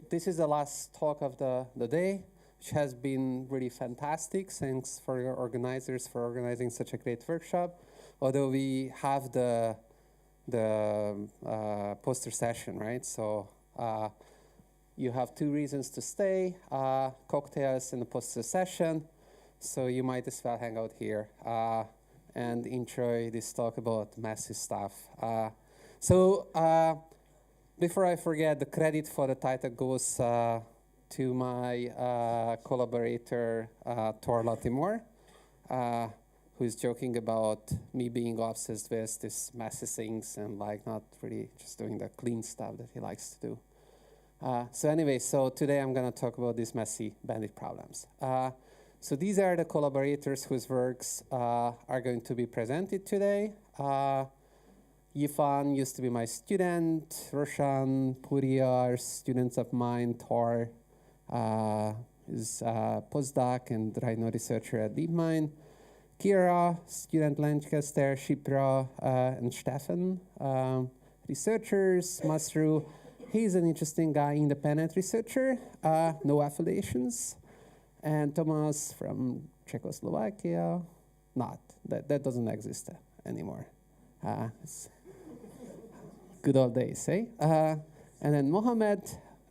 this is the last talk of the day, which has been really fantastic. Thanks for your organizers for organizing such a great workshop. Although we have the poster session, right? So you have two reasons to stay, cocktails and the poster session. So you might as well hang out here and enjoy this talk about messy stuff. Before I forget, the credit for the title goes to my collaborator, Thor Latimore, who's joking about me being obsessed with these messy things and like not really just doing the clean stuff that he likes to do. So today I'm going to talk about these messy bandit problems. So these are the collaborators whose works are going to be presented today. Yifan used to be my student. Roshan, Puri are students of mine. Thor is a postdoc and right now researcher at DeepMind. Kira, student Lancaster, Shipra, and Stefan, researchers. Masru, he's an interesting guy, independent researcher, no affiliations. And Thomas from Czechoslovakia, that doesn't exist anymore. It's good old days, eh? And then Mohammed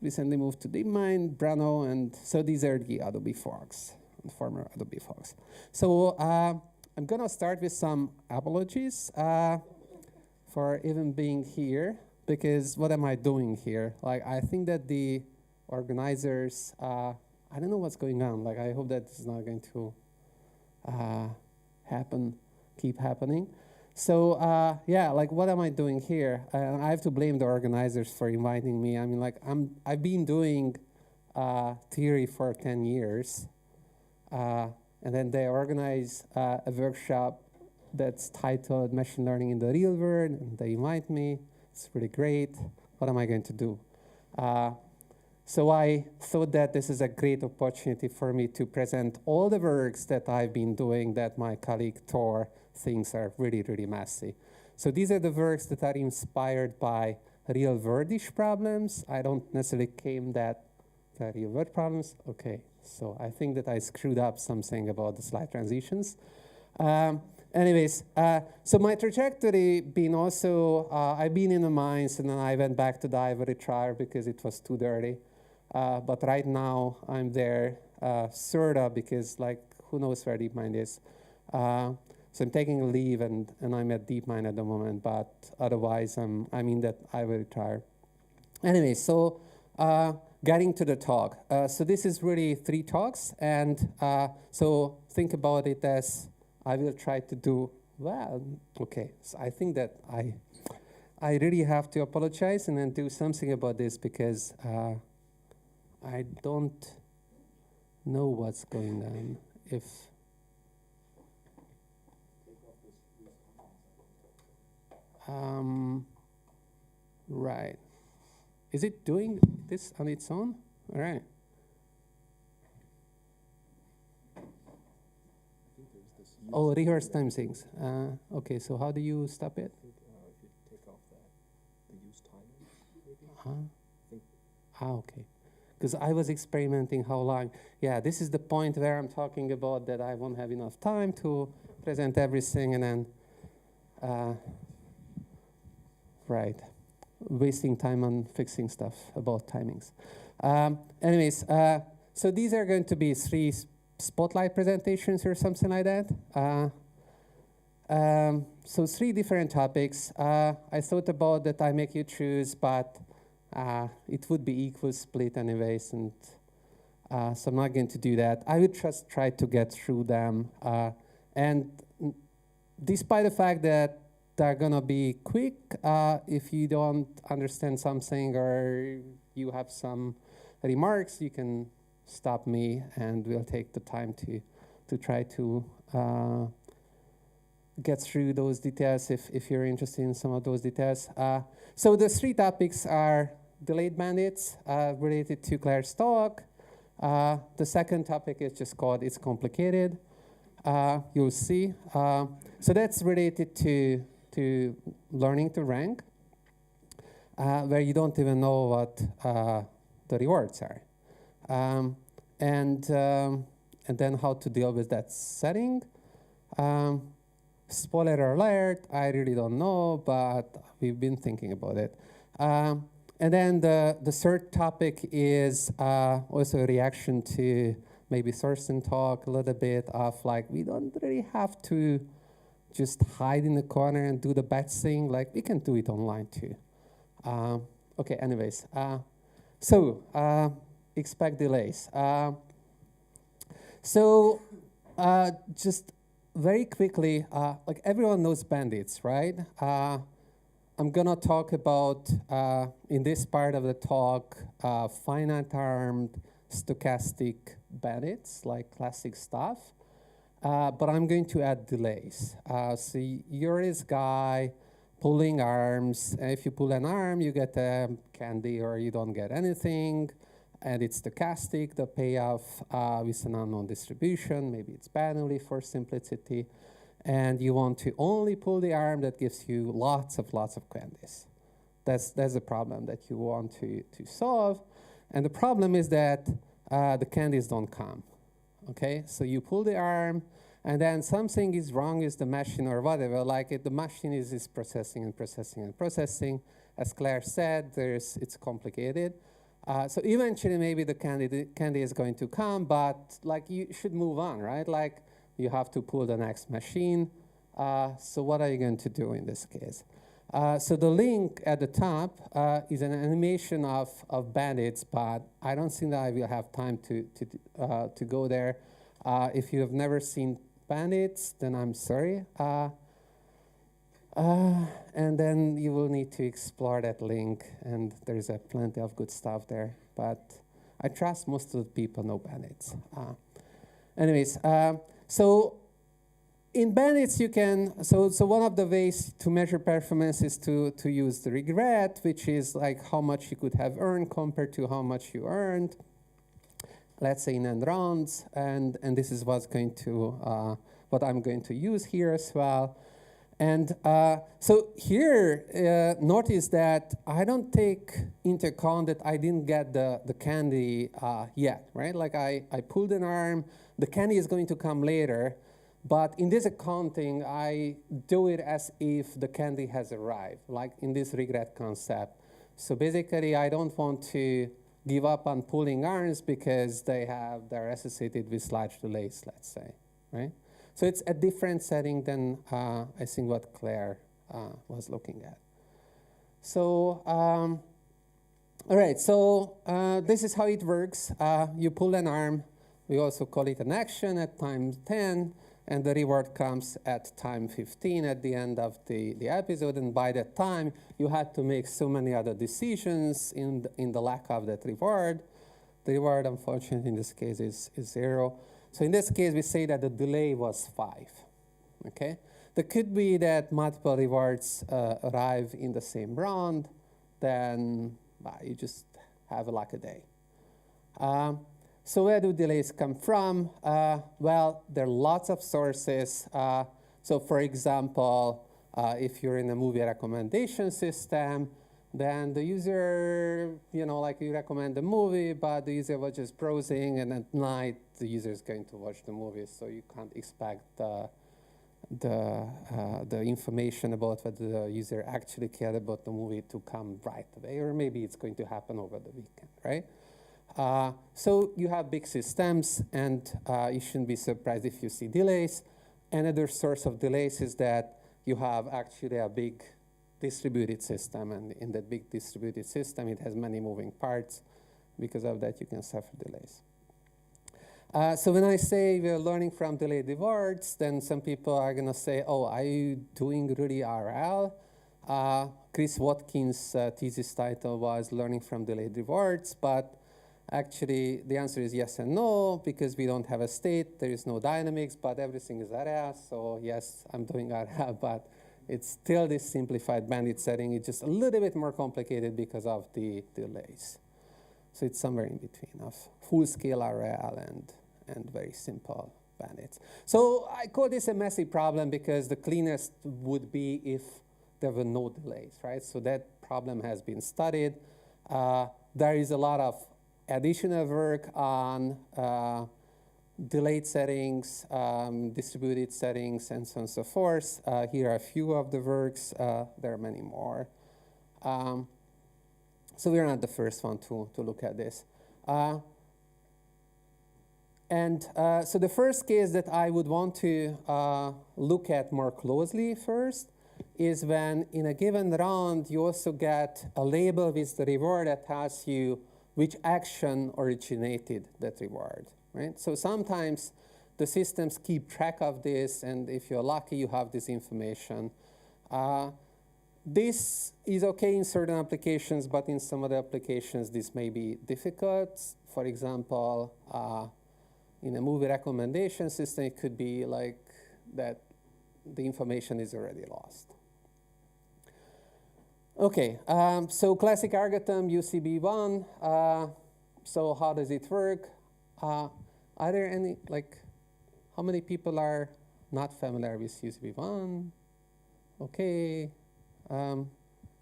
recently moved to DeepMind, Brano, and so these are the Adobe folks, former Adobe folks. So I'm gonna start with some apologies for even being here, because what am I doing here? Like, I think that the organizers, I don't know what's going on. Like, I hope that this is not going to keep happening. So yeah, like, what am I doing here? I have to blame the organizers for inviting me. I mean, like, I've been doing theory for 10 years, and then they organize a workshop that's titled Machine Learning in the Real World, and they invite me. It's really great. What am I going to do? So I thought that this is a great opportunity for me to present all the works that I've been doing that my colleague Thor thinks are really, really messy. So these are the works that are inspired by real-world-ish problems. I don't necessarily claim that they're real-world problems. Okay, so I think that I screwed up something about the slide transitions. Anyways, so my trajectory been also, I've been in the mines and then I went back to the ivory tower because it was too dirty. But right now I'm there, sort of, because like, who knows where DeepMind is. So I'm taking a leave and I'm at DeepMind at the moment, but otherwise I'm in that ivory tower. Anyway, so getting to the talk. So this is really 3 talks, and so think about it as I will try to do, well, okay. So I think that I really have to apologize and then do something about this because I don't know what's going on. Right. Is it doing this on its own? All right. Oh, rehearse time things. Okay, so how do you stop it? I think if you take off the use timer, maybe. Okay. Because I was experimenting how long. Yeah, this is the point where I'm talking about that I won't have enough time to present everything and then, right, wasting time on fixing stuff about timings. Anyways, so these are going to be 3 spotlight presentations or something like that. So 3 different topics. I thought about that I make you choose, but it would be equal split anyways, and so I'm not going to do that. I will just try to get through them. And despite the fact that they're gonna be quick, if you don't understand something or you have some remarks, you can stop me and we'll take the time to try to get through those details if you're interested in some of those details. So the 3 topics are delayed bandits related to Claire's talk. The second topic is just called It's Complicated. You'll see. So that's related to learning to rank. where you don't even know what the rewards are. And then how to deal with that setting. Spoiler alert, I really don't know, but we've been thinking about it. And then the third topic is also a reaction to maybe Thorsten talk a little bit of like, we don't really have to just hide in the corner and do the bad thing. Like, we can do it online too. Okay, anyways. So expect delays. Just very quickly, like everyone knows bandits, right? I'm gonna talk about, in this part of the talk, finite-armed stochastic bandits, like classic stuff. But I'm going to add delays. So you're this guy pulling arms. If you pull an arm, you get a candy or you don't get anything. And it's stochastic, the payoff with an unknown distribution. Maybe it's binary for simplicity. And you want to only pull the arm that gives you lots of candies. That's the problem that you want to solve. And the problem is that the candies don't come. Okay, so you pull the arm, and then something is wrong with the machine or whatever. Like the machine is processing and processing and processing. As Claire said, it's complicated. So eventually, maybe the candy is going to come, but like you should move on, right? Like you have to pull the next machine. So what are you going to do in this case? So the link at the top is an animation of bandits, but I don't think that I will have time to go there. If you have never seen bandits, then I'm sorry. And then you will need to explore that link, and there's plenty of good stuff there. But I trust most of the people know bandits. Anyways, so in bandits, you can, so one of the ways to measure performance is to use the regret, which is like how much you could have earned compared to how much you earned, let's say in end rounds, and this is what I'm going to use here as well. And so here, notice that I don't take into account that I didn't get the candy yet, right? Like I pulled an arm, the candy is going to come later, but in this accounting, I do it as if the candy has arrived, like in this regret concept. So basically, I don't want to give up on pulling arms because they're associated with large delays, let's say, right? So it's a different setting than I think what Claire was looking at. So, all right, so this is how it works. You pull an arm. We also call it an action at time 10, and the reward comes at time 15 at the end of the episode. And by that time, you had to make so many other decisions in the lack of that reward. The reward, unfortunately, in this case is 0. So in this case, we say that the delay was 5, okay? There could be that multiple rewards arrive in the same round, then you just have a lucky day. So where do delays come from? Well, there are lots of sources. So for example, if you're in a movie recommendation system, then the user, like you recommend the movie, but the user was just browsing, and at night, the user is going to watch the movie, so you can't expect the information about whether the user actually cared about the movie to come right away, or maybe it's going to happen over the weekend, right? So you have big systems, and you shouldn't be surprised if you see delays. Another source of delays is that you have actually a big distributed system, and in that big distributed system, it has many moving parts. Because of that, you can suffer delays. So when I say we're learning from delayed rewards, then some people are going to say, oh, are you doing really RL? Chris Watkins' thesis title was Learning from Delayed Rewards, but actually the answer is yes and no, because we don't have a state, there is no dynamics, but everything is RL. So yes, I'm doing RL, but it's still this simplified bandit setting. It's just a little bit more complicated because of the delays. So it's somewhere in between of full-scale RL and very simple bandits. So I call this a messy problem because the cleanest would be if there were no delays, right? So that problem has been studied. There is a lot of additional work on delayed settings, distributed settings, and so on and so forth. Here are a few of the works. There are many more. So we're not the first one to look at this. So the first case that I would want to look at more closely first is when in a given round you also get a label with the reward that tells you which action originated that reward, right? So sometimes the systems keep track of this, and if you're lucky, you have this information. This is okay in certain applications, but in some other applications, this may be difficult. For example, in a movie recommendation system, it could be like that the information is already lost. Okay, so classic algorithm, UCB1. So how does it work? Are there any, like, how many people are not familiar with UCB1? Okay.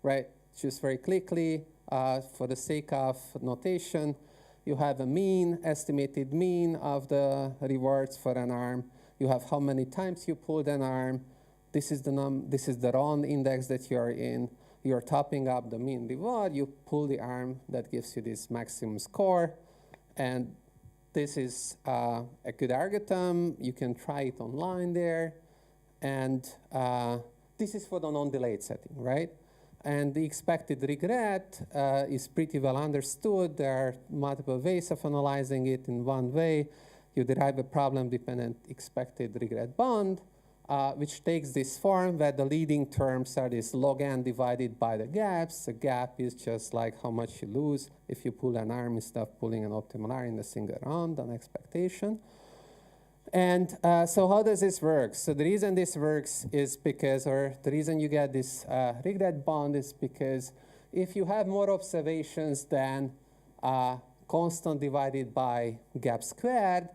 Right, just very quickly, for the sake of notation, you have a mean, estimated mean of the rewards for an arm. You have how many times you pulled an arm. This is the round index that you're in. You're topping up the mean reward. You pull the arm. That gives you this maximum score. And this is a good algorithm. You can try it online there. And this is for the non-delayed setting, right? And the expected regret is pretty well understood. There are multiple ways of analyzing it. In one way, you derive a problem-dependent expected regret bound, which takes this form where the leading terms are this log n divided by the gaps. The gap is just like how much you lose if you pull an arm instead of pulling an optimal arm in a single round on expectation. And so how does this work? So the reason this works is because, or the reason you get this regret bound is because if you have more observations than constant divided by gap squared,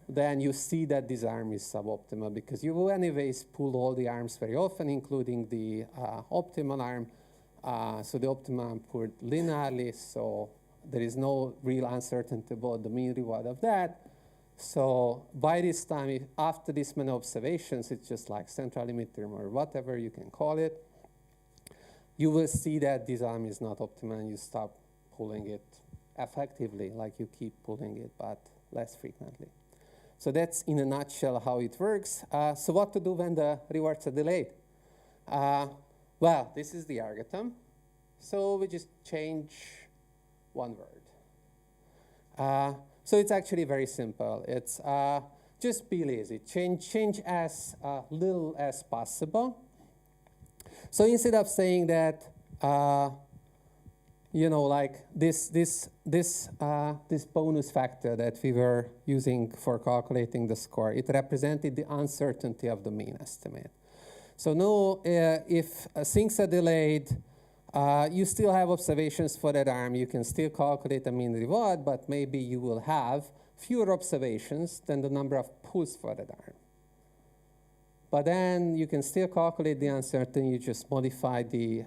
then you see that this arm is suboptimal because you will anyways pull all the arms very often, including the optimal arm. So the optimal arm pulled linearly, so there is no real uncertainty about the mean reward of that. So by this time, after this many observations, it's just like central limit theorem or whatever you can call it, you will see that this arm is not optimal and you stop pulling it effectively, like you keep pulling it, but less frequently. So that's in a nutshell how it works. So what to do when the rewards are delayed? Well, this is the algorithm. So we just change one word. So it's actually very simple. It's just be lazy. Change as little as possible. So instead of saying that, you know, like this bonus factor that we were using for calculating the score, it represented the uncertainty of the mean estimate. So no, if things are delayed, you still have observations for that arm. You can still calculate the mean reward, but maybe you will have fewer observations than the number of pulls for that arm. But then you can still calculate the uncertainty. You just modify the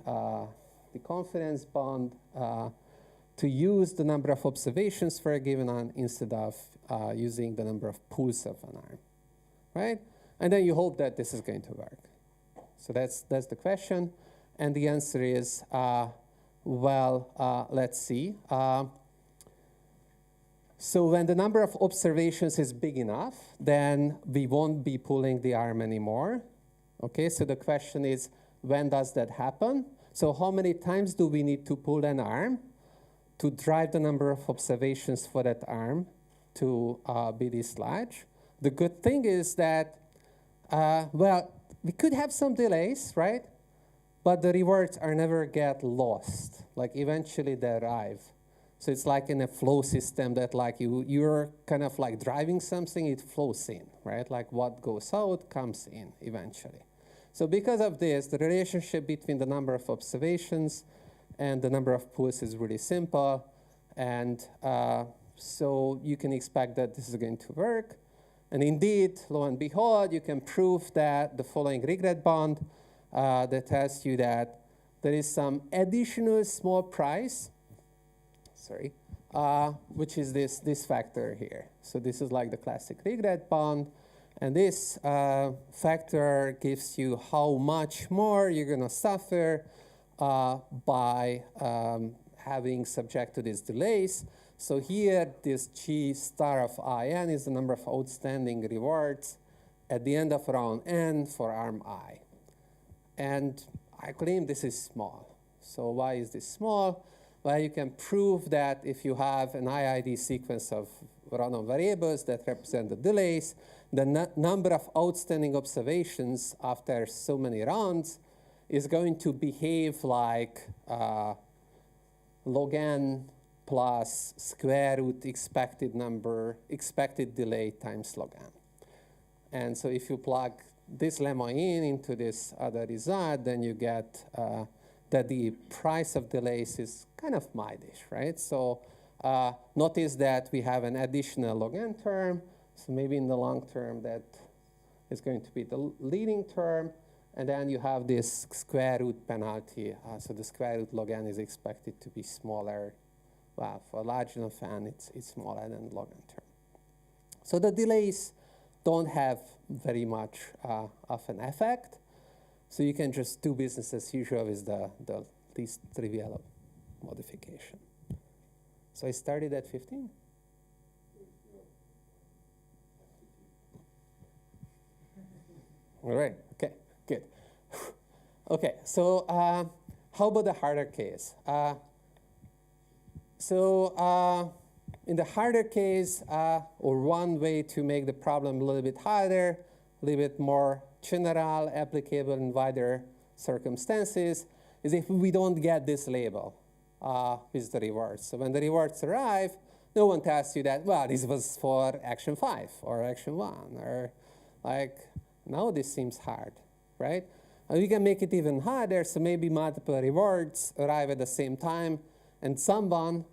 confidence bound to use the number of observations for a given arm instead of using the number of pulls of an arm, right? And then you hope that this is going to work. So that's the question. And the answer is, well, let's see. So when the number of observations is big enough, then we won't be pulling the arm anymore. Okay, so the question is, when does that happen? So how many times do we need to pull an arm to drive the number of observations for that arm to be this large? The good thing is that, well, we could have some delays, right? But the rewards are never get lost. Like eventually they arrive. So it's like in a flow system that like you're kind of like driving something, it flows in, right? Like what goes out comes in eventually. So because of this, the relationship between the number of observations and the number of pulls is really simple. And so you can expect that this is going to work. And indeed, lo and behold, you can prove that the following regret bound that tells you that there is some additional small price, sorry, which is this factor here. So this is like the classic regret bound. And this factor gives you how much more you're going to suffer by having subject to these delays. So here, this G star of IN is the number of outstanding rewards at the end of round N for arm I. And I claim this is small. So why is this small? Well, you can prove that if you have an IID sequence of random variables that represent the delays, the number of outstanding observations after so many rounds is going to behave like log n plus square root expected delay times log n. And so if you plug this lemma into this other result, then you get that the price of delays is kind of mild-ish, right? So notice that we have an additional log n term. So maybe in the long term, that is going to be the leading term. And then you have this square root penalty. So the square root log n is expected to be smaller. Well, for large enough n, it's smaller than the log n term. So the delays don't have very much of an effect. So you can just do business as usual with the least trivial modification. So I started at 15. All right, okay, good. Okay, so how about the harder case? In the harder case, or one way to make the problem a little bit harder, a little bit more general, applicable in wider circumstances, is if we don't get this label with the rewards. So when the rewards arrive, no one tells you that, well, this was for action 5 or action 1, or like, now this seems hard, right? And we can make it even harder, so maybe multiple rewards arrive at the same time, and someone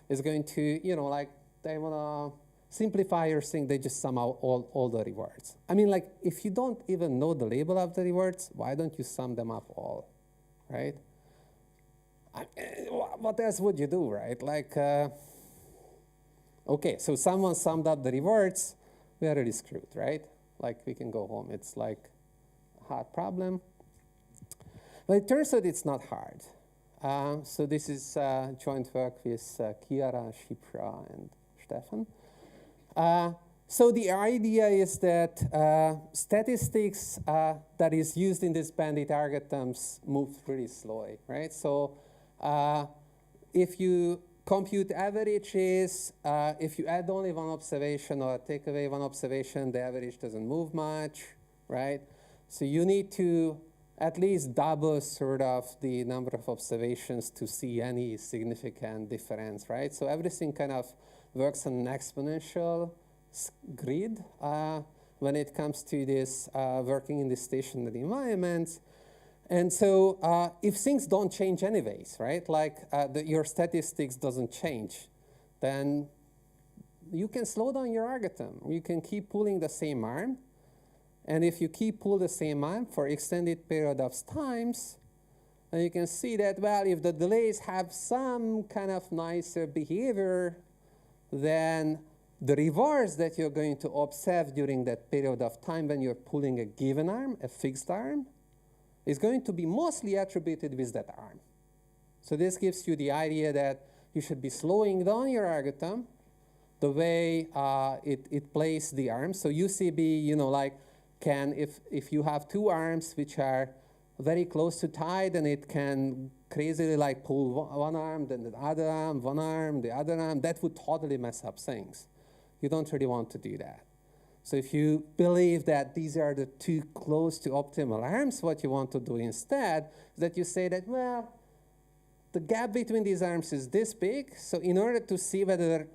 is going to, like, they want to simplify your thing, they just sum out all the rewards. I mean, like, if you don't even know the label of the rewards, why don't you sum them up all, right? What else would you do, right? Like, okay, so someone summed up the rewards, we are already screwed, right? Like, we can go home. It's like a hard problem. But it turns out it's not hard. So this is joint work with Chiara, Shipra, and Stefan. So the idea is that statistics that is used in these bandit algorithms move pretty slowly, right? So if you compute averages, if you add only one observation or take away one observation, the average doesn't move much, right? So you need to at least double sort of the number of observations to see any significant difference, right? So everything kind of works on an exponential grid when it comes to this working in the stationary environments. And so if things don't change anyways, right, like your statistics doesn't change, then you can slow down your algorithm. You can keep pulling the same arm. And if you keep pull the same arm for extended period of times, then you can see that, well, if the delays have some kind of nicer behavior, then the rewards that you're going to observe during that period of time when you're pulling a given arm, a fixed arm, is going to be mostly attributed with that arm. So this gives you the idea that you should be slowing down your algorithm the way it plays the arms. So UCB, like, can, if you have two arms which are very close to tied, and it can crazily like pull one arm, then the other arm, one arm, the other arm, that would totally mess up things. You don't really want to do that. So if you believe that these are the two close to optimal arms, what you want to do instead is that you say that, well, the gap between these arms is this big, so in order to see whether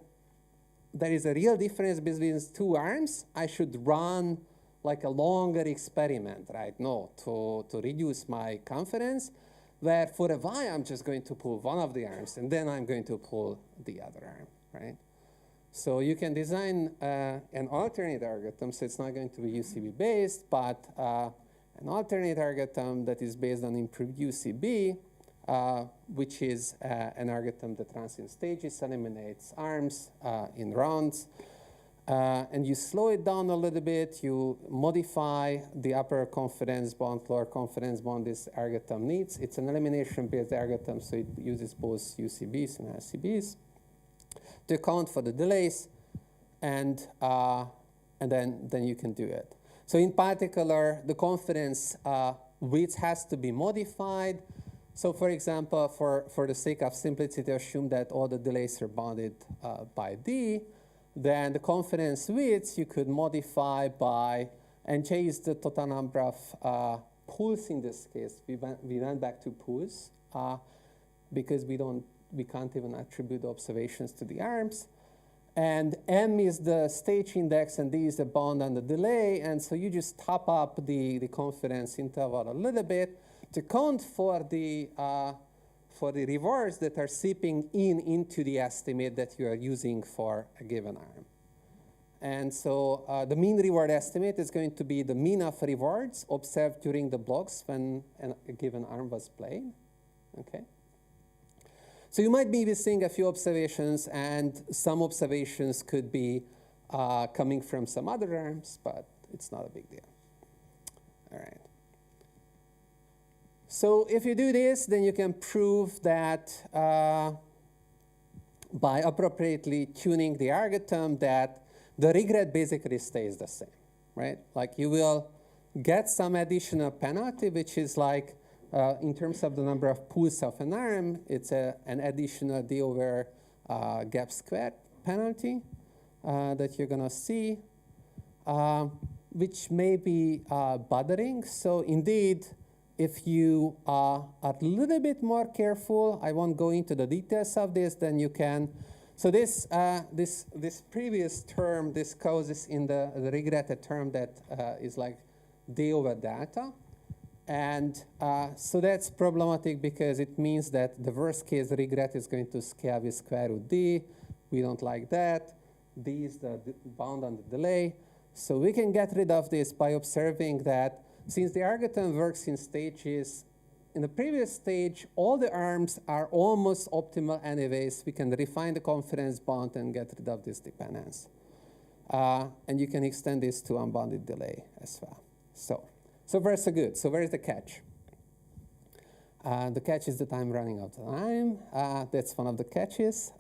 there is a real difference between two arms, I should run like a longer experiment right now to reduce my confidence, where for a while I'm just going to pull one of the arms, and then I'm going to pull the other arm, right? So you can design an alternate algorithm, so it's not going to be UCB based, but an alternate algorithm that is based on improved UCB, which is an algorithm that runs in stages, eliminates arms in rounds. And you slow it down a little bit. You modify the upper confidence bond, lower confidence bond this algorithm needs. It's an elimination-based algorithm, so it uses both UCBs and LCBs to account for the delays, and then you can do it. So in particular, the confidence width has to be modified. So for example, for the sake of simplicity, assume that all the delays are bounded by D. Then the confidence width you could modify by, and J is the total number of pools in this case. We went back to pools because we can't even attribute observations to the arms. And M is the stage index, and D is the bound on the delay. And so you just top up the confidence interval a little bit to count for the rewards that are seeping into the estimate that you are using for a given arm. And so the mean reward estimate is going to be the mean of rewards observed during the blocks when a given arm was played. Okay. So you might be missing a few observations, and some observations could be coming from some other arms, but it's not a big deal. All right. So if you do this, then you can prove that by appropriately tuning the algorithm that the regret basically stays the same, right? Like you will get some additional penalty, which is like, in terms of the number of pools of an arm, it's an additional D over gap squared penalty that you're going to see, which may be bothering. So indeed, if you are a little bit more careful, I won't go into the details of this, then you can. So this previous term, this causes in the regretted term that is like D over delta. And so that's problematic because it means that the worst case regret is going to scale with square root D. We don't like that. D is the bound on the delay. So we can get rid of this by observing that since the algorithm works in stages, in the previous stage, all the arms are almost optimal anyways. We can refine the confidence bound and get rid of this dependence. And you can extend this to unbounded delay as well. So far so good. So where is the catch? The catch is that I'm running out of time. That's one of the catches.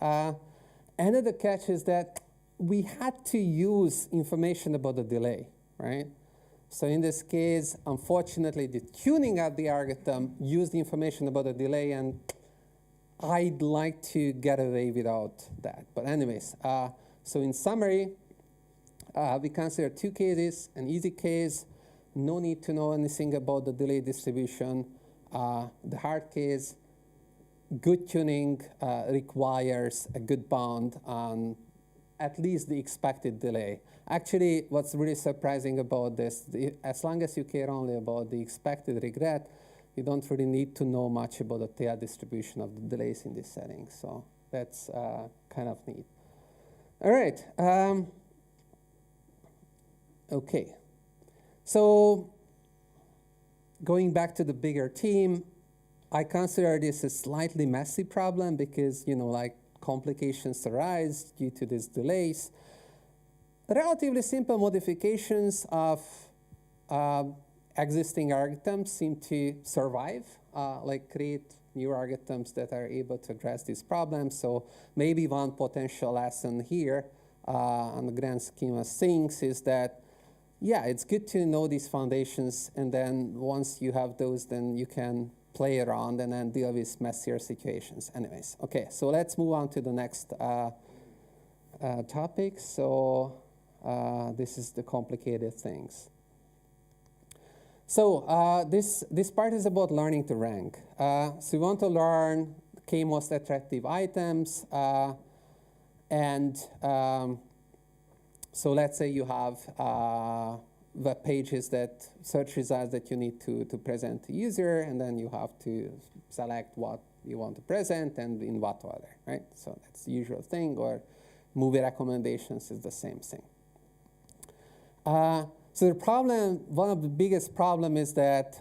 Another catch is that we had to use information about the delay, right? So in this case, unfortunately, the tuning of the algorithm used information about the delay, and I'd like to get away without that. But anyways, so in summary, we consider two cases: an easy case, no need to know anything about the delay distribution. The hard case, good tuning requires a good bound on at least the expected delay. Actually, what's really surprising about this, as long as you care only about the expected regret, you don't really need to know much about the tail distribution of the delays in this setting. So that's kind of neat. All right. OK. So going back to the bigger theme, I consider this a slightly messy problem because, like complications arise due to these delays. Relatively simple modifications of existing algorithms seem to survive, like create new algorithms that are able to address these problems. So maybe one potential lesson here on the grand scheme of things is that, yeah, it's good to know these foundations, and then once you have those, then you can play around and then deal with messier situations. Anyways, OK, so let's move on to the next topic. So this is the complicated things. So this part is about learning to rank. So we want to learn K most attractive items. And so let's say you have web pages that search results that you need to present to user, and then you have to select what you want to present and in what order, right? So that's the usual thing, or movie recommendations is the same thing. So the problem, one of the biggest problem is that,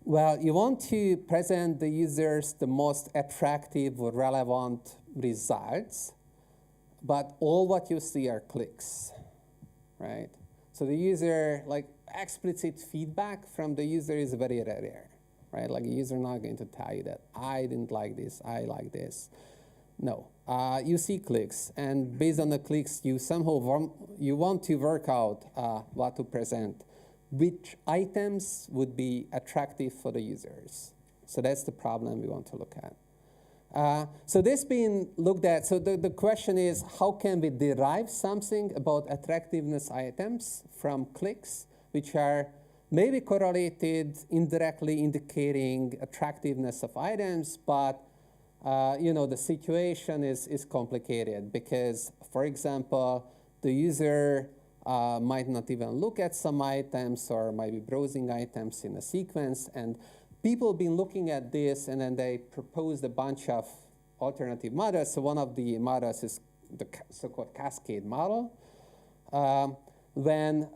well, you want to present the users the most attractive or relevant results, but all what you see are clicks, right? So the user, like explicit feedback from the user is very rare, right? Like a user not going to tell you that I didn't like this, I like this. No, you see clicks, and based on the clicks, you somehow you want to work out what to present, which items would be attractive for the users. So that's the problem we want to look at. So this being looked at, so the question is, how can we derive something about attractiveness items from clicks, which are maybe correlated, indirectly indicating attractiveness of items, but you know, the situation is complicated because, for example, the user might not even look at some items or might be browsing items in a sequence. And people have been looking at this, and then they proposed a bunch of alternative models. So one of the models is the so-called Cascade model. When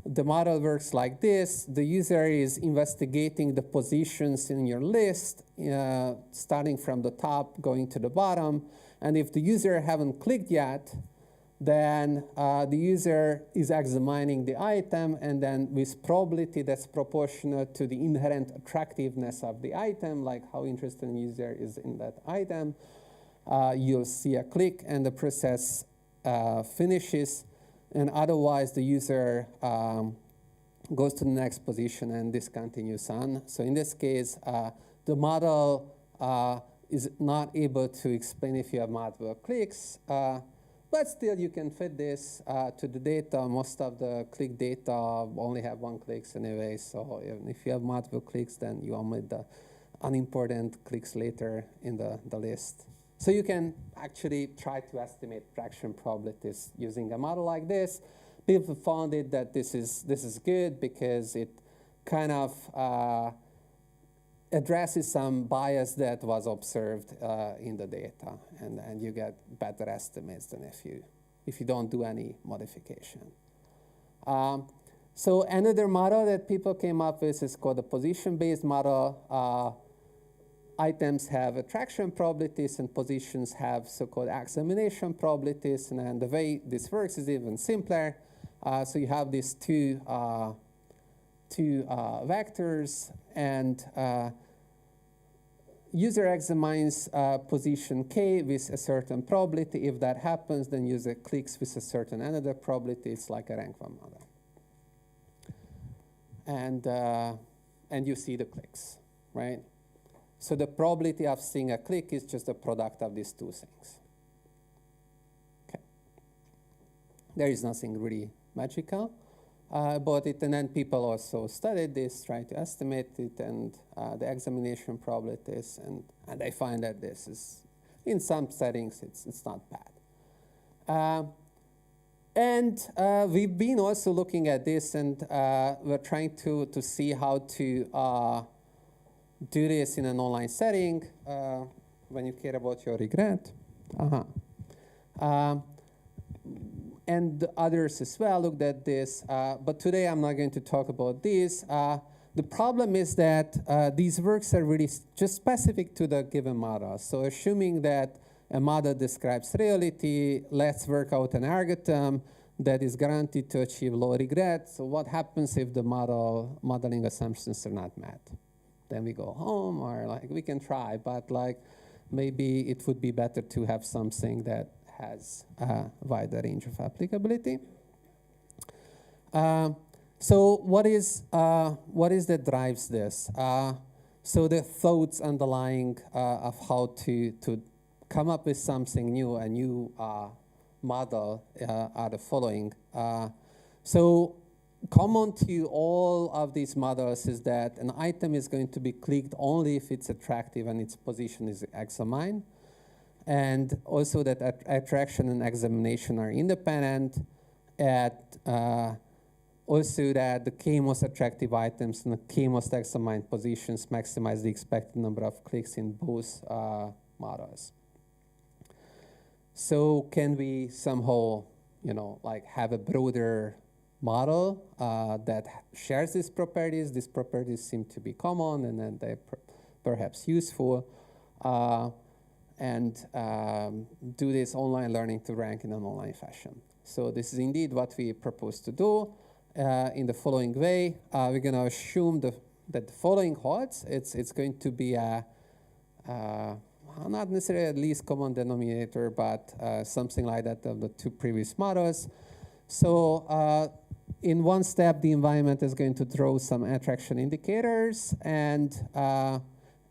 the model works like this, the user is investigating the positions in your list, starting from the top, going to the bottom. And if the user haven't clicked yet, then the user is examining the item, and then with probability that's proportional to the inherent attractiveness of the item, like how interested the user is in that item, you'll see a click, and the process finishes. And otherwise, the user goes to the next position, and this continues on. So in this case, the model is not able to explain if you have multiple clicks. But still, you can fit this to the data. Most of the click data only have one clicks anyway. So even if you have multiple clicks, then you omit the unimportant clicks later in the list. So you can actually try to estimate fraction probabilities using a model like this. People found it that this is good because it kind of addresses some bias that was observed in the data, and you get better estimates than if you don't do any modification. So another model that people came up with is called the position-based model. Items have attraction probabilities, and positions have so-called examination probabilities. And then the way this works is even simpler. So you have these two vectors, and user examines position k with a certain probability. If that happens, then user clicks with a certain another probability. It's like a rank 1 model. And you see the clicks, right? So the probability of seeing a click is just the product of these two things. Okay. There is nothing really magical about it. And then people also studied this, tried to estimate it, and the examination probabilities. And they find that this is, in some settings, it's not bad. And we've been also looking at this, and we're trying to see how to do this in an online setting when you care about your regret. And others as well looked at this. But today I'm not going to talk about this. The problem is that these works are really just specific to the given model. So assuming that a model describes reality, let's work out an algorithm that is guaranteed to achieve low regret. So what happens if the modeling assumptions are not met? Then we go home, or like we can try, but like maybe it would be better to have something that has a wider range of applicability. So what is that drives this? So the thoughts underlying of how to come up with something new, a new model, are the following. So common to all of these models is that an item is going to be clicked only if it's attractive and its position is examined. And also that attraction and examination are independent. Also that the k most attractive items and the k most examined positions maximize the expected number of clicks in both models. So can we somehow, like have a broader model that shares these properties. These properties seem to be common, and then they're perhaps useful. And do this online learning to rank in an online fashion. So this is indeed what we propose to do in the following way. We're going to assume that the following holds. It's going to be not necessarily a least common denominator, but something like that of the two previous models. So in one step, the environment is going to throw some attraction indicators and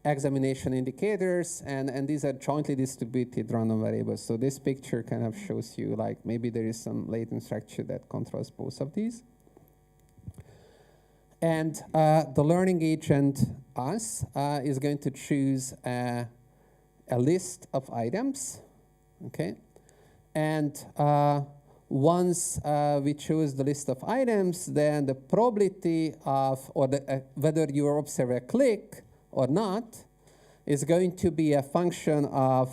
examination indicators, and these are jointly distributed random variables. So this picture kind of shows you like maybe there is some latent structure that controls both of these. And the learning agent, us, is going to choose a list of items, okay? And once we choose the list of items, then the probability of, or whether you observe a click or not, is going to be a function of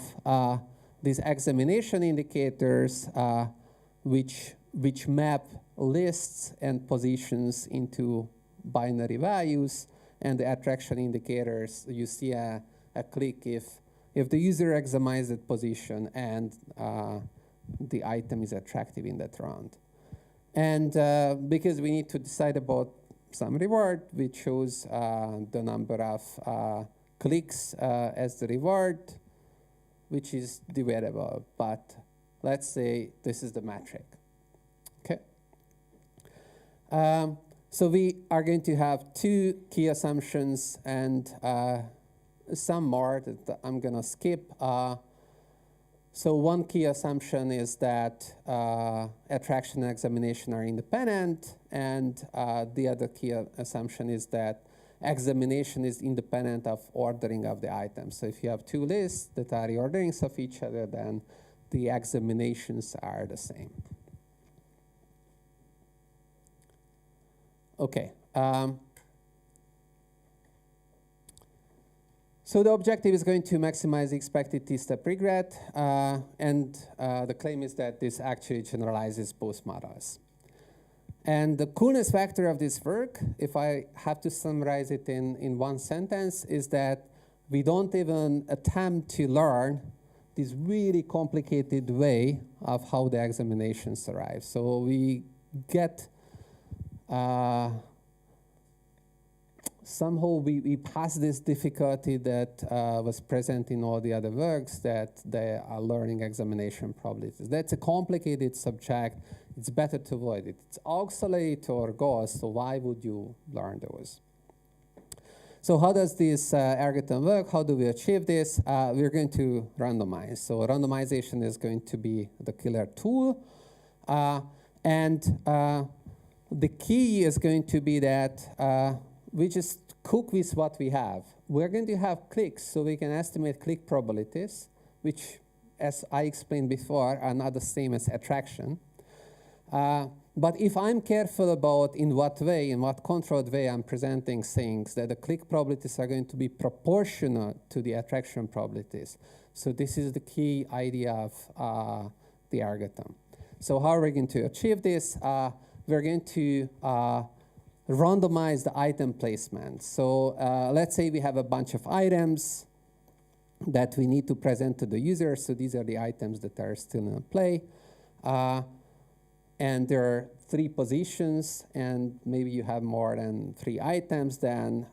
these examination indicators, which map lists and positions into binary values, and the attraction indicators, you see a click if the user examines that position and the item is attractive in that round. And because we need to decide about some reward, we chose the number of clicks as the reward, which is divisible. But let's say this is the metric. Okay. So we are going to have two key assumptions and some more that I'm going to skip. So one key assumption is that attraction and examination are independent, and the other key assumption is that examination is independent of ordering of the items. So if you have two lists that are reorderings of each other, then the examinations are the same. Okay. So the objective is going to maximize the expected t-step regret, and the claim is that this actually generalizes both models. And the coolness factor of this work, if I have to summarize it in one sentence, is that we don't even attempt to learn this really complicated way of how the examinations arrive. So we get somehow we pass this difficulty that was present in all the other works, that they are learning examination probabilities. That's a complicated subject. It's better to avoid it. It's auxiliary to our goals, so why would you learn those? So how does this algorithm work? How do we achieve this? We're going to randomize. So randomization is going to be the killer tool. And the key is going to be that we just cook with what we have. We're going to have clicks, so we can estimate click probabilities, which, as I explained before, are not the same as attraction. But if I'm careful about in what way, in what controlled way I'm presenting things, that the click probabilities are going to be proportional to the attraction probabilities. So this is the key idea of the algorithm. So how are we going to achieve this? We're going to randomize the item placement. So let's say we have a bunch of items that we need to present to the user. So these are the items that are still in play. And there are 3 positions, and maybe you have more than 3 items, then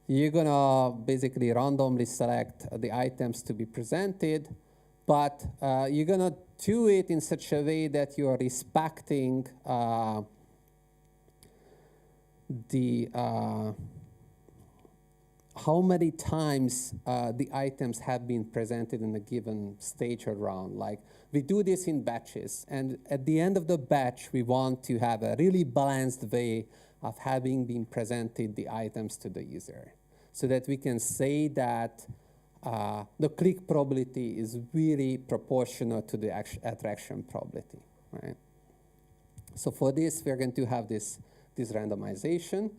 you're going to basically randomly select the items to be presented. But you're going to do it in such a way that you are respecting how many times the items have been presented in a given stage or round. Like, we do this in batches, and at the end of the batch, we want to have a really balanced way of having been presented the items to the user, so that we can say that the click probability is really proportional to the attraction probability, right? So for this, we're going to have this randomization.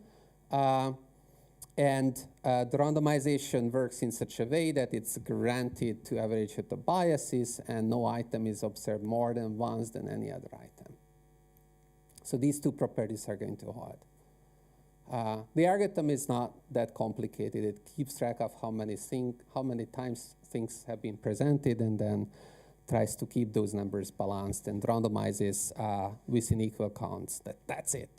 And the randomization works in such a way that it's guaranteed to average out the biases, and no item is observed more than once than any other item. So these two properties are going to hold. The algorithm is not that complicated. It keeps track of how many times things have been presented, and then tries to keep those numbers balanced and randomizes within equal counts. That's it.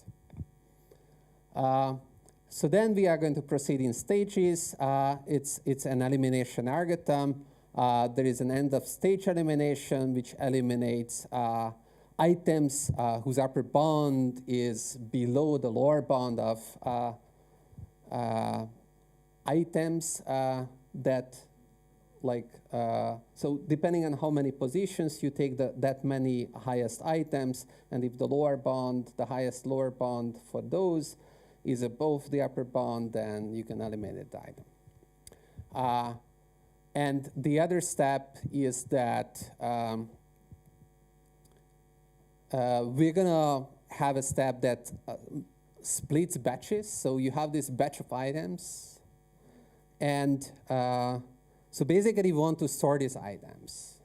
So then we are going to proceed in stages. It's an elimination algorithm. There is an end of stage elimination, which eliminates items whose upper bound is below the lower bound of items that, like, so depending on how many positions you take that many highest items, and if the lower bound, the highest lower bound for those is above the upper bound, then you can eliminate the item. And the other step is that we're going to have a step that splits batches. So you have this batch of items. And so basically, you want to store these items.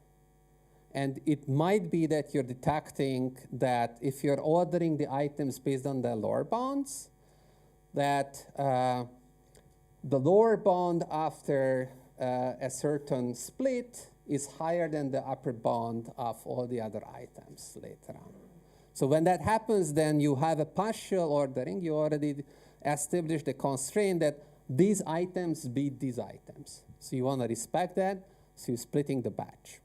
And it might be that you're detecting that if you're ordering the items based on the lower bounds, that the lower bound after a certain split is higher than the upper bound of all the other items later on. So when that happens, then you have a partial ordering. You already established the constraint that these items beat these items. So you want to respect that, so you're splitting the batch.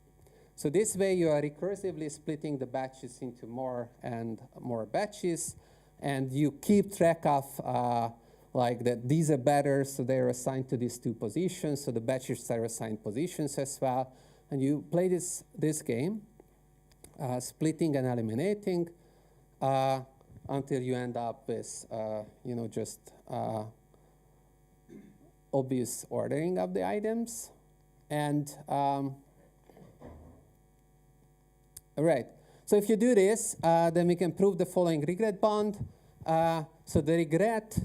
So this way, you are recursively splitting the batches into more and more batches, and you keep track of like that these are better, so they're assigned to these two positions, so the batches are assigned positions as well. And you play this game, splitting and eliminating, until you end up with, just obvious ordering of the items. And all right, so if you do this, then we can prove the following regret bound. So the regret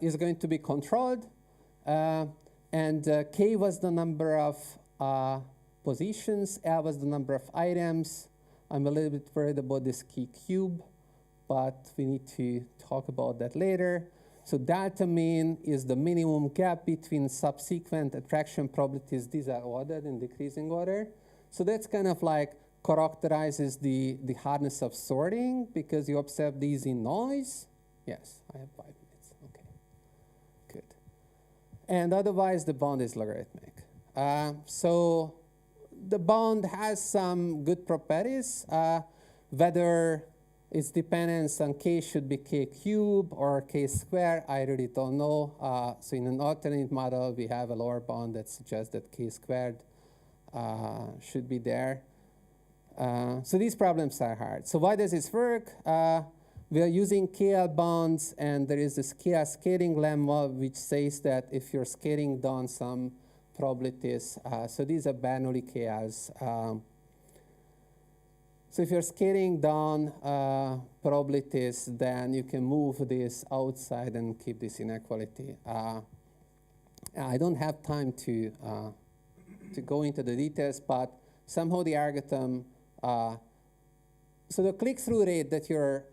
is going to be controlled, and K was the number of positions, L was the number of items. I'm a little bit worried about this key cube, but we need to talk about that later. So delta mean is the minimum gap between subsequent attraction probabilities. These are ordered in decreasing order. So that's kind of like characterizes the hardness of sorting, because you observe these in noise. Yes, I have 5 minutes. Okay, good. And otherwise, the bound is logarithmic. So the bound has some good properties. Whether its dependence on k should be k cubed or k squared, I really don't know. So in an alternate model, we have a lower bound that suggests that k squared should be there. So these problems are hard. So why does this work? We are using KL bounds, and there is this KL scaling lemma, which says that if you're scaling down some probabilities, so these are Bernoulli KLs. So if you're scaling down probabilities, then you can move this outside and keep this inequality. I don't have time to go into the details, but somehow the algorithm, so the click-through rate that you're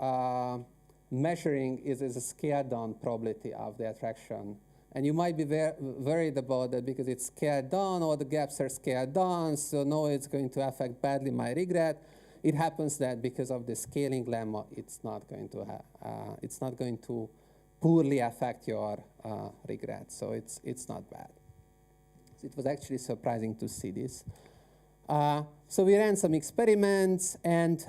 measuring is a scaled-down probability of the attraction. And you might be worried about that because it's scaled down, or the gaps are scaled down, so no, it's going to affect badly my regret. It happens that because of the scaling lemma, it's not going to poorly affect your regret. So it's not bad. So it was actually surprising to see this. So we ran some experiments, and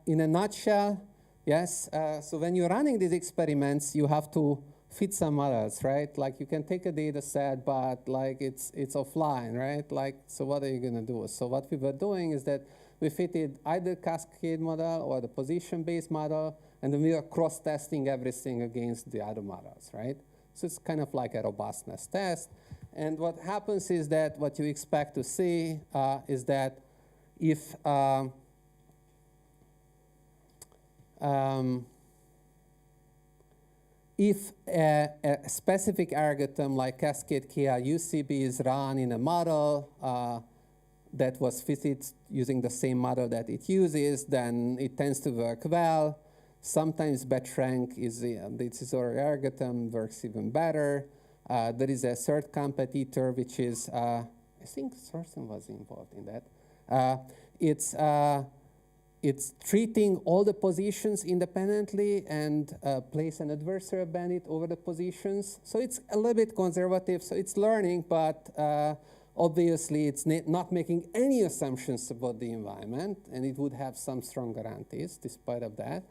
in a nutshell, yes, so when you're running these experiments, you have to fit some models, right? Like you can take a data set, but like it's offline, right? Like, so what are you gonna do? So what we were doing is that we fitted either Cascade model or the position-based model, and then we are cross-testing everything against the other models, right? So it's kind of like a robustness test. And what happens is that what you expect to see is that if a specific algorithm like Cascade KL UCB is run in a model that was fitted using the same model that it uses, then it tends to work well. Sometimes batch rank is this is our algorithm works even better. There is a third competitor which is I think Thorsten was involved in that. It's treating all the positions independently and place an adversarial bandit over the positions. So it's a little bit conservative. So it's learning, but obviously it's not making any assumptions about the environment, and it would have some strong guarantees despite of that.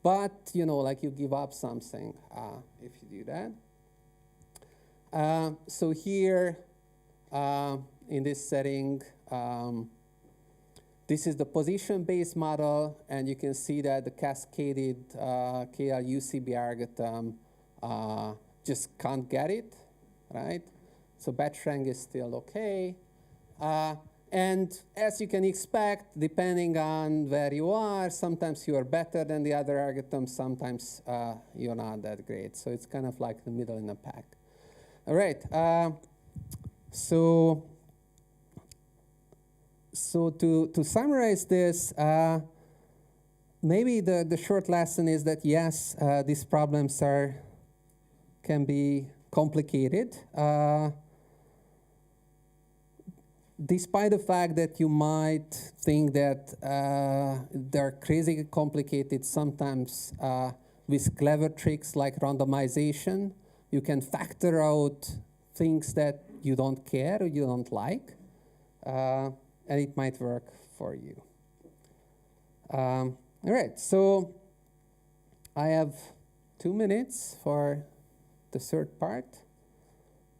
But like you give up something if you do that. So here in this setting. This is the position-based model, and you can see that the cascaded KL-UCB algorithm just can't get it, right? So batch rank is still okay. And as you can expect, depending on where you are, sometimes you are better than the other algorithms, sometimes you're not that great. So it's kind of like the middle in the pack. All right, So to summarize this, maybe the short lesson is that yes, these problems can be complicated. Despite the fact that you might think that they're crazy complicated, sometimes with clever tricks like randomization, you can factor out things that you don't care or you don't like. And it might work for you. All right, so I have 2 minutes for the third part.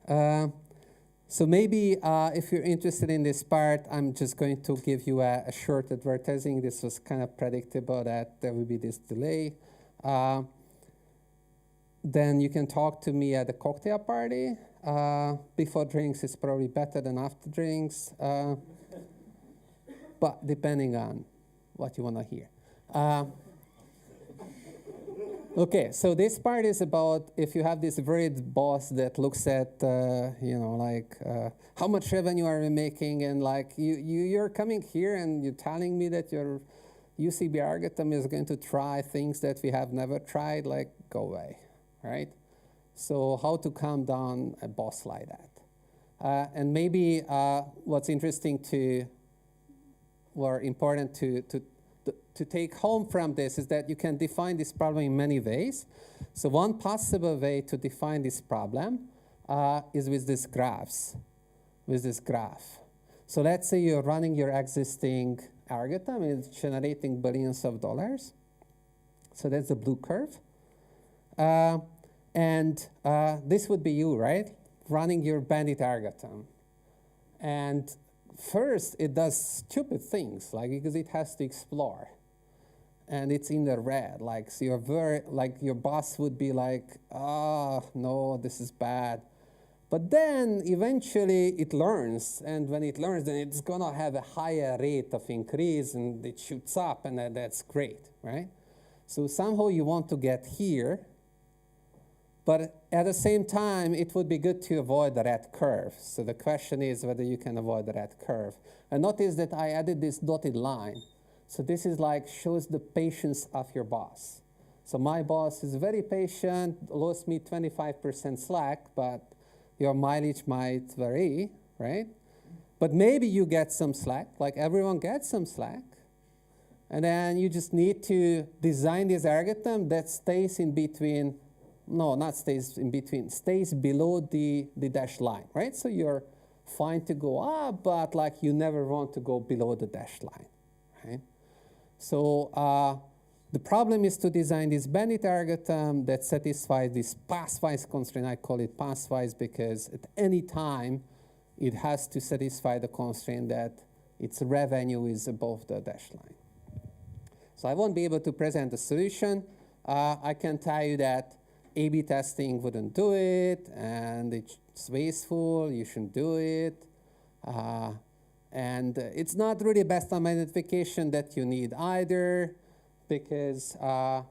So maybe if you're interested in this part, I'm just going to give you a short advertising. This was kind of predictable that there will be this delay. Then you can talk to me at the cocktail party. Before drinks is probably better than after drinks. But depending on what you want to hear. Okay, so this part is about if you have this worried boss that looks at, how much revenue are we making, and like you're coming here and you're telling me that your UCB algorithm is going to try things that we have never tried, like go away, right? So how to calm down a boss like that. And maybe what's interesting or important to take home from this is that you can define this problem in many ways. So one possible way to define this problem is with these graphs, with this graph. So let's say you're running your existing algorithm and it's generating billions of dollars. So that's the blue curve. And this would be you, right? Running your Bandit algorithm. And first, it does stupid things, like because it has to explore. And it's in the red, like so your boss would be like, oh no, this is bad. But then eventually it learns, and when it learns, then it's gonna have a higher rate of increase, and it shoots up, and that's great, right? So somehow you want to get here, but at the same time, it would be good to avoid the red curve. So the question is whether you can avoid the red curve. And notice that I added this dotted line. So this is like shows the patience of your boss. So my boss is very patient, owes me 25% slack, but your mileage might vary, right? But maybe you get some slack, like everyone gets some slack. And then you just need to design this algorithm that stays in between, no, not stays in between, stays below the dashed line, right? So you're fine to go up, but like you never want to go below the dashed line, right? So the problem is to design this Bandit algorithm that satisfies this pathwise constraint. I call it pathwise because at any time it has to satisfy the constraint that its revenue is above the dashed line. So I won't be able to present the solution. I can tell you that A/B testing wouldn't do it, and it's wasteful. You shouldn't do it. And it's not really best on identification that you need either, because why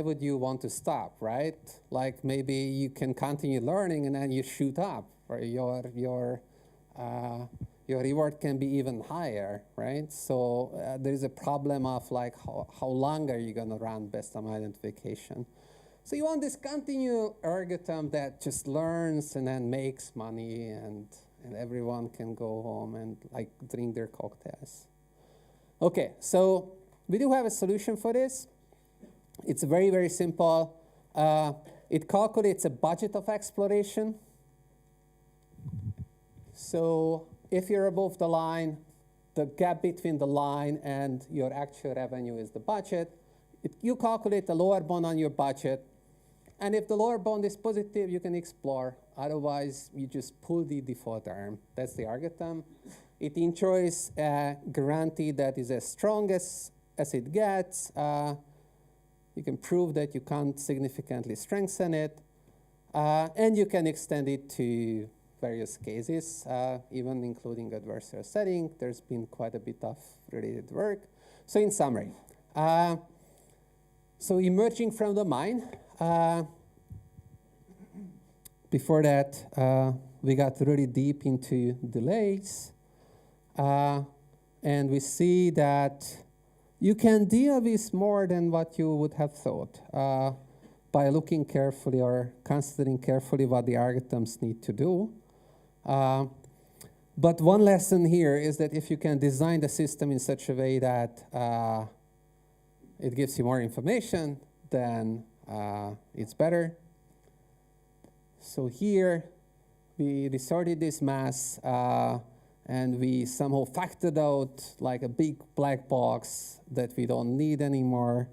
would you want to stop, right? Like maybe you can continue learning and then you shoot up, or your reward can be even higher, right? So there is a problem of like how long are you going to run best-time identification? So you want this continual algorithm that just learns and then makes money, and everyone can go home and like drink their cocktails. Okay, so we do have a solution for this. It's very, very simple. It calculates a budget of exploration. So if you're above the line, the gap between the line and your actual revenue is the budget. You calculate the lower bound on your budget. And if the lower bound is positive, you can explore. Otherwise, you just pull the default arm. That's the algorithm. It enjoys a guarantee that is as strong as it gets. You can prove that you can't significantly strengthen it. And you can extend it to various cases, even including adversarial setting. There's been quite a bit of related work. So in summary, so emerging from the mine, before that, we got really deep into delays. And we see that you can deal with more than what you would have thought by looking carefully or considering carefully what the algorithms need to do. But one lesson here is that if you can design the system in such a way that it gives you more information, then it's better. So here, we sorted this mass, and we somehow factored out like a big black box that we don't need anymore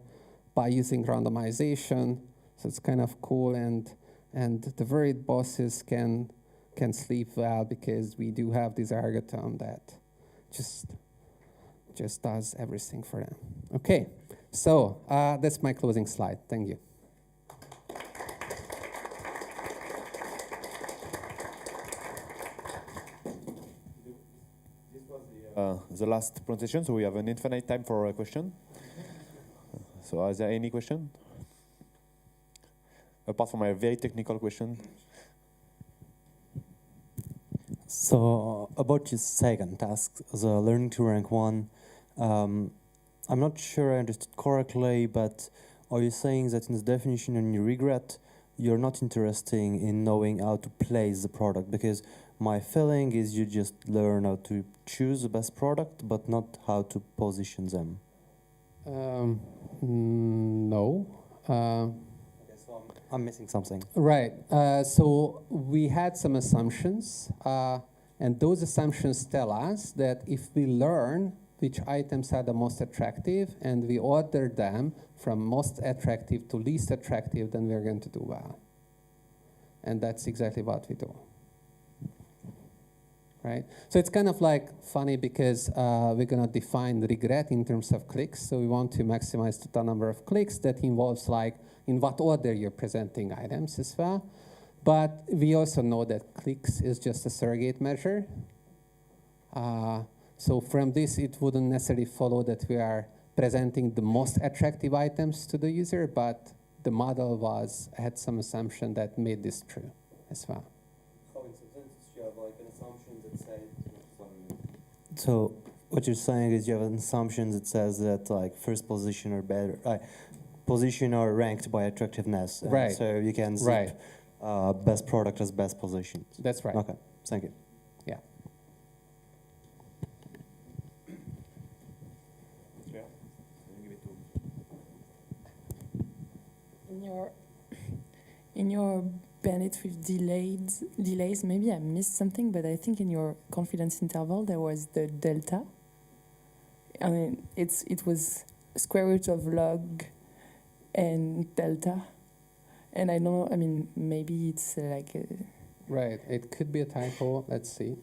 by using randomization. So it's kind of cool, and the worried bosses can sleep well because we do have this algorithm that just does everything for them. Okay, so that's my closing slide. Thank you. The last presentation, so we have an infinite time for a question. So is there any question? Apart from a very technical question. So about your second task, the learning to rank 1, I'm not sure I understood correctly, but are you saying that in the definition and you regret, you're not interested in knowing how to place the product? Because my feeling is you just learn how to choose the best product, but not how to position them. No. Okay, so I'm missing something. Right. So we had some assumptions, and those assumptions tell us that if we learn which items are the most attractive and we order them from most attractive to least attractive, then we're going to do well. And that's exactly what we do. Right? So it's kind of like funny because we're going to define regret in terms of clicks. So we want to maximize the total number of clicks. That involves like in what order you're presenting items as well. But we also know that clicks is just a surrogate measure. So from this, it wouldn't necessarily follow that we are presenting the most attractive items to the user, but the model had some assumption that made this true as well. So in some sense, you have like an assumption that says. So what you're saying is you have an assumption that says that like first position or better, position are ranked by attractiveness. Right. So you can zip best product as best position. That's right. Okay. Thank you. Yeah. In your Bandit with delays, maybe I missed something, but I think in your confidence interval there was the delta. I mean, it was square root of log and delta, and I don't know. I mean, maybe it's like a, Right. It could be a typo. Let's see.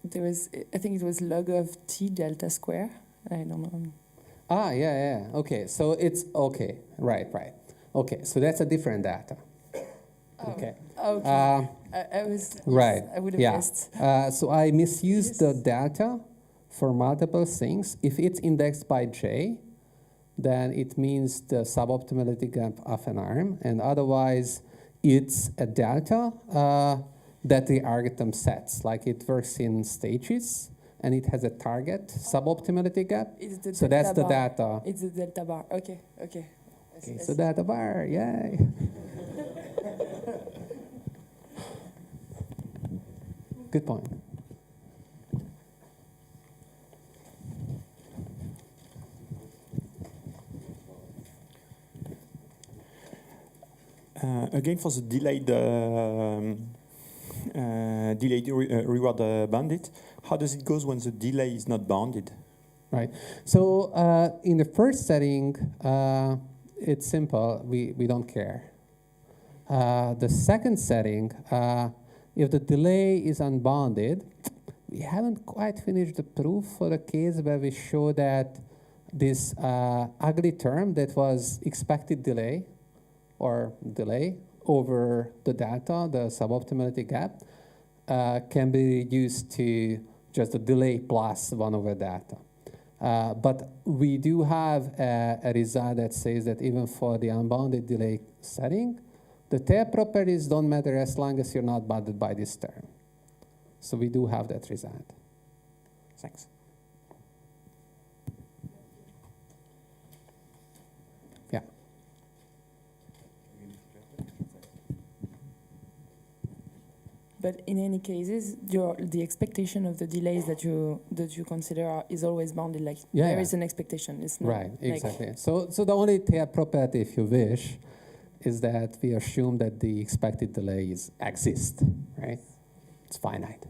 there was. I think it was log of t delta square. I don't know. Yeah. Okay. So it's okay. Right. Okay. So that's a different data. Okay. Okay. I was right. I would have guessed. So I misused the data for multiple things. If it's indexed by J, then it means the suboptimality gap of an arm, and otherwise it's a delta that the algorithm sets. Like it works in stages, and it has a target suboptimality gap. It's the So that's delta the bar. data. It's the delta bar. Okay, okay. Okay, so data bar, yay. Good point. Again, for the delayed reward bandit, how does it go when the delay is not bounded? Right. So in the first setting, it's simple. We don't care. The second setting, if the delay is unbounded, we haven't quite finished the proof for the case where we show that this ugly term that was expected delay or delay over the delta, the suboptimality gap, can be reduced to just the delay plus 1 over delta. But we do have a result that says that even for the unbounded delay setting, the tail properties don't matter as long as you're not bounded by this term. So we do have that result. Thanks. Yeah. But in any cases, the expectation of the delays that you consider is always bounded. Like Yeah, there yeah. is an expectation. It's not Right, like exactly. So the only tail property, if you wish, is that we assume that the expected delays exist, right? It's finite.